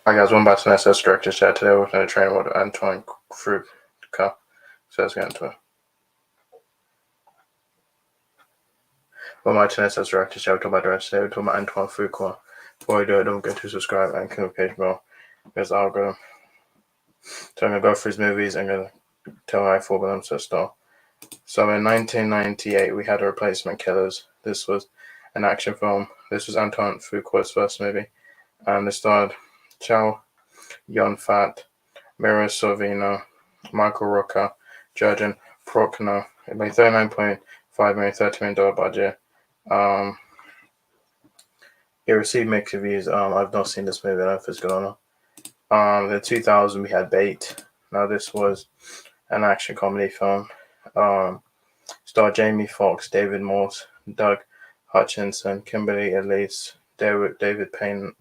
Hi guys, welcome back to an SS Director's Chat. Today we're going to train with Antoine Fuqua. So let's get into it. Welcome back to an SS Director's Chat. We're talking about directors today. We're talking about Antoine Fuqua. Before we do it, don't forget to subscribe and click the page bell because the algorithm. So I'm going to go through his movies and going to tell how I thought about them to start. So in 1998 we had A Replacement Killers. This was an action film. This was Antoine Fuqua's first movie, and it starred Chow Yun-fat, Mira Sorvino, Michael Rooker, Jurgen Prochnow. It made $39.5 million, $30 million budget. It received mixed reviews. I've not seen this movie. I don't know if it's good or not. In 2000, we had Bait. Now, this was an action comedy film. Starred Jamie Foxx, David Morse, Doug Hutchinson, Kimberly Elise, David Payne,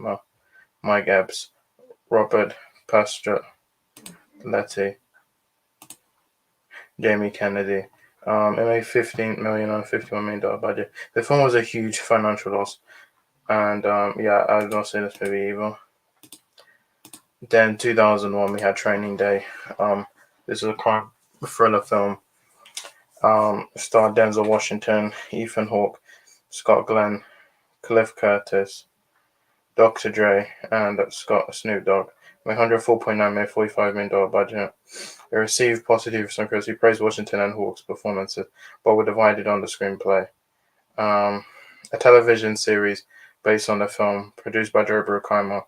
Mike Epps, Robert Pastrelletti, Jamie Kennedy. It made $15 million on a $51 million budget. The film was a huge financial loss, and yeah, I've not seen this movie either. Then 2001, we had Training Day. This is a crime thriller film. Starred Denzel Washington, Ethan Hawke, Scott Glenn, Cliff Curtis, Dr. Dre, and Snoop Dogg. Made $104.9 million, $45 million budget. It received positive reviews from critics who praised Washington and Hawke's performances, but were divided on the screenplay. A television series based on the film, produced by Joe Bruckheimer,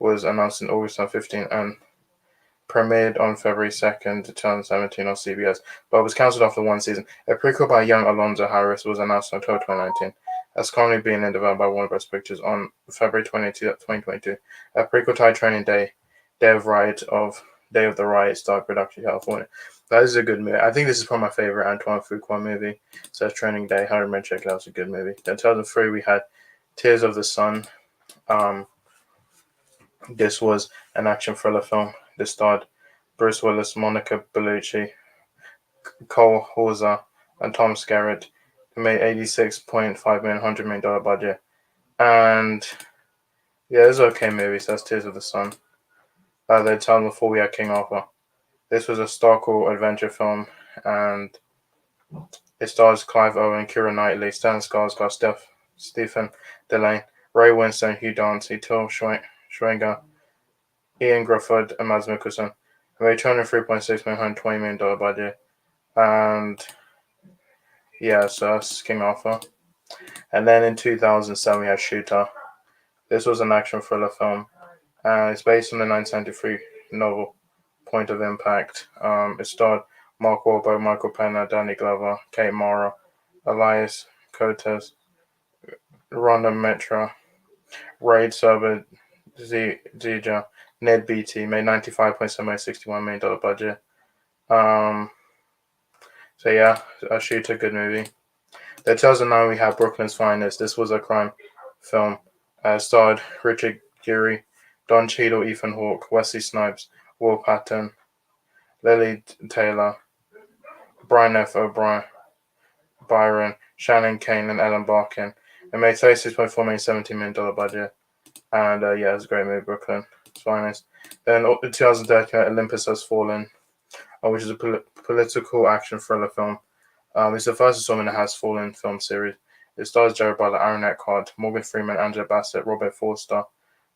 was announced in August 2015 and premiered on February 2nd, 2017 on CBS, but was cancelled after one season. A prequel by young Alonzo Harris was announced in October 2019. That's currently being developed by Warner Bros. Pictures on February 22, 2022. A prequel titled Training Day, Day of the Riot, starred production in California. That is a good movie. I think this is probably my favorite Antoine Fuqua movie. So Training Day, I remember check it out. It's a good movie. Then 2003 we had Tears of the Sun. This was an action thriller film. This starred Bruce Willis, Monica Bellucci, Cole Hauser, and Tom Skerritt. It made $86.5 million, $100 million budget. And yeah, it was an okay movie. So that's Tears of the Sun. They tell them before we had King Arthur. This was a historical adventure film, and it stars Clive Owen, Keira Knightley, Stan Skarsgård, Stephen Delane, Ray Winstone, Hugh Dancy, Till Schweiger, Ian Grufford, and Mads Mikkelsen. It made $203.6 million, $120 million budget. And yeah, so that's King Arthur. And then in 2007, we had Shooter. This was an action thriller film. It's based on the 1973 novel Point of Impact. It starred Mark Wahlberg, Michael Pena, Danny Glover, Kate Mara, Elias Cotes, Rhonda Mitra, Raid Serber, Zija, Ned Beatty. Made $95.7 million, $61 million budget. So yeah, a Shooter, good movie. The 2009 we had Brooklyn's Finest. This was a crime film. Starred Richard Gere, Don Cheadle, Ethan Hawke, Wesley Snipes, Will Patton, Lily Taylor, Brian F. Byron, Shannon Kane, and Ellen Barkin. It made $36.4 million, $17 million budget. And yeah, it was a great movie, Brooklyn's Finest. Then in 2013, Olympus Has Fallen, which is a political action thriller film. It's the first installment in the Has Fallen film series. It stars Jared Butler, Aaron Eckhart, Morgan Freeman, Angela Bassett, Robert Forster,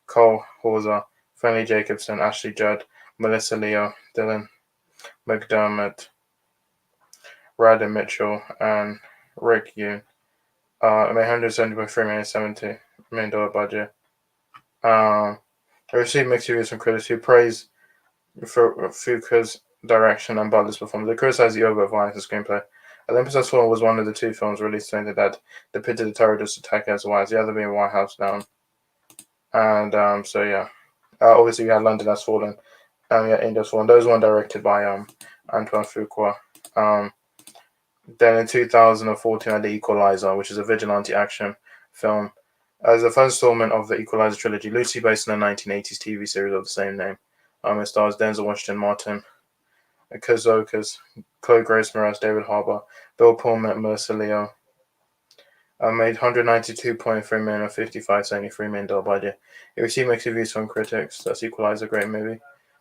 Cole Hauser, Finley Jacobson, Ashley Judd, Melissa Leo, Dylan McDermott, Radha Mitchell, and Rick Yoon. It made $170.3 million, $70 million budget. It received mixed reviews from critics who praised Fuqua's direction and Butler's performance. They criticized the overt violence and screenplay. Olympus Has Fallen was one of the two films released that depicted the terrorist attack as whites, the other being White House Down. And so yeah, obviously we had London Has Fallen, yeah, India Has Fallen. Those weren't directed by Antoine Fuqua. Then in 2014, I had The Equalizer, which is a vigilante action film. As the first installment of the Equalizer trilogy, loosely based on the 1980s TV series of the same name. It stars Denzel Washington, Martin Kazokas, Chloe Grace Moretz, David Harbour, Bill Pullman, Mercer Leo, Made $192.3 million on $55.73 million budget. It received mixed reviews from critics. That's Equalizer, great movie.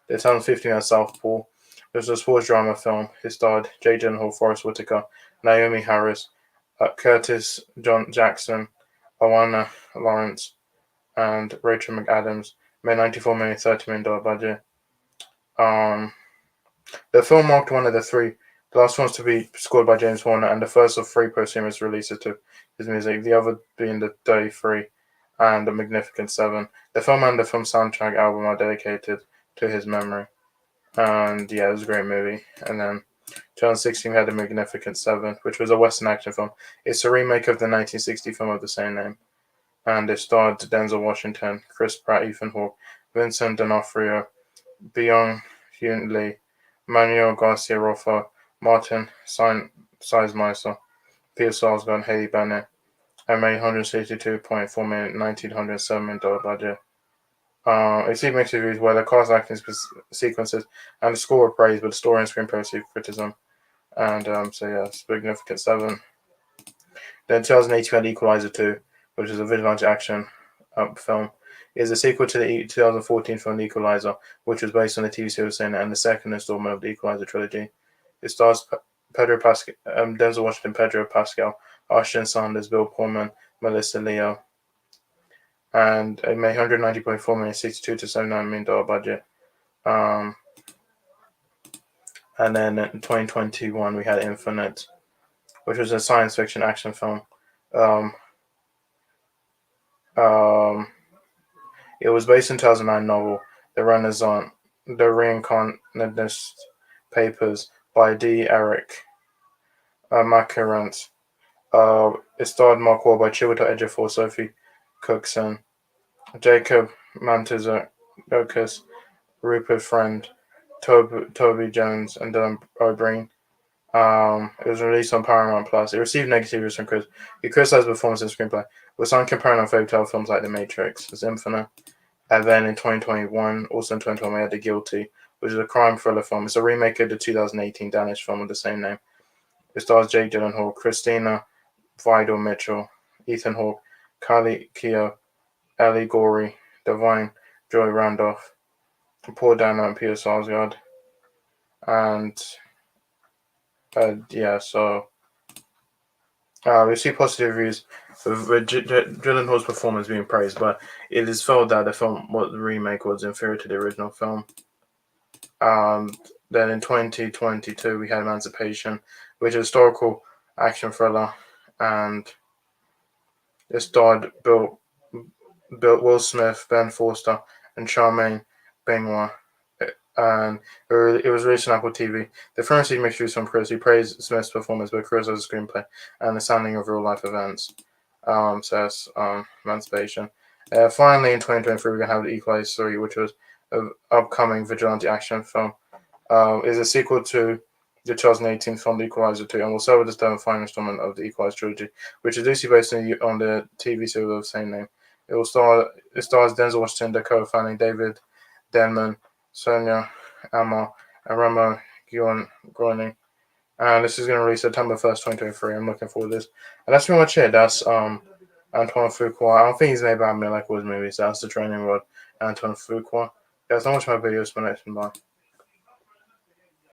The 2015 had Southpaw. It was a sports drama film. It starred Jay Gyllenhaal, Forrest Whitaker, Naomi Harris, Curtis John Jackson, Owana Lawrence, and Rachel McAdams. Made $94 million, $30 million budget. The film marked one of the last ones to be scored by James Horner, and the first of 3 posthumous releases to his music, the other being the 33 and the Magnificent Seven. The film and the film soundtrack album are dedicated to his memory. And yeah, it was a great movie. And then 2016 we had the Magnificent Seven, which was a Western action film. It's a remake of the 1960 film of the same name. And it starred Denzel Washington, Chris Pratt, Ethan Hawke, Vincent D'Onofrio, Byung-Hun Lee, Manuel Garcia Rofo, Martin Sizemeister, Peter Sarsgaard, and Haley Bennett, and made $162.4 million, $1,907 million budget. It received mixed reviews where the cast acting sequences and the score were praised, but the story and screenplay received criticism. And so yeah, it's Magnificent Seven. Then 2018 had Equalizer 2, which is a vigilante action film. It is a sequel to the 2014 film The Equalizer, which was based on the TV series and the second installment of the Equalizer trilogy. It stars Pedro Pascal, Denzel Washington, Pedro Pascal, Ashton Sanders, Bill Pullman, Melissa Leo, and it made $190.4 million, $62 to $79 million budget. And then in 2021 we had Infinite, which was a science fiction action film. It was based on 2009 novel The Reincarnationist Papers by D. Eric Macarant. It starred Mark Wahlberg, Chiwetel Ejiofor, Sophie Cookson, Jacob Mantzoukas, Rupert Friend, Toby Jones, and Dylan O'Brien. It was released on Paramount Plus. It received negative reviews from critics. It criticized the performance and screenplay, with some comparing on fairy tale films like The Matrix, as Infinite. And then in 2021, also in 2021, we had The Guilty, which is a crime thriller film. It's a remake of the 2018 Danish film with the same name. It stars Jake Gyllenhaal, Christina Vidal Mitchell, Ethan Hawke, Kylie Keough, Ellie Gorey, Divine Joy Randolph, Paul Dano, and Peter Sarsgaard. And we see positive reviews with Gyllenhaal's performance being praised, but it is felt that the remake was inferior to the original film. Then in 2022 we had Emancipation, which is a historical action thriller, and it starred Will Smith, Ben Foster, and Charmaine Benoit. And it was released on Apple TV. The film received mixed reviews from critics who praised Smith's performance, but criticized the screenplay and the sounding of real-life events. So that's Emancipation. Finally, in 2023, we're going to have The Equalizer 3, which was an upcoming vigilante action film. It's a sequel to the 2018 film The Equalizer 2, and will serve as the final installment of the Equalizer trilogy, which is loosely based on the TV series of the same name. It stars Denzel Washington, Dakota Fanning, David Denman, Sonia Amar, and Ramo Groening. And this is going to release September 1st, 2023. I'm looking forward to this. And that's pretty much it. That's Antoine Fuqua. I don't think he's made bad like all his movies. That's the training rod, Antoine Fuqua. Guys, don't watch my videos. My next one. Bye.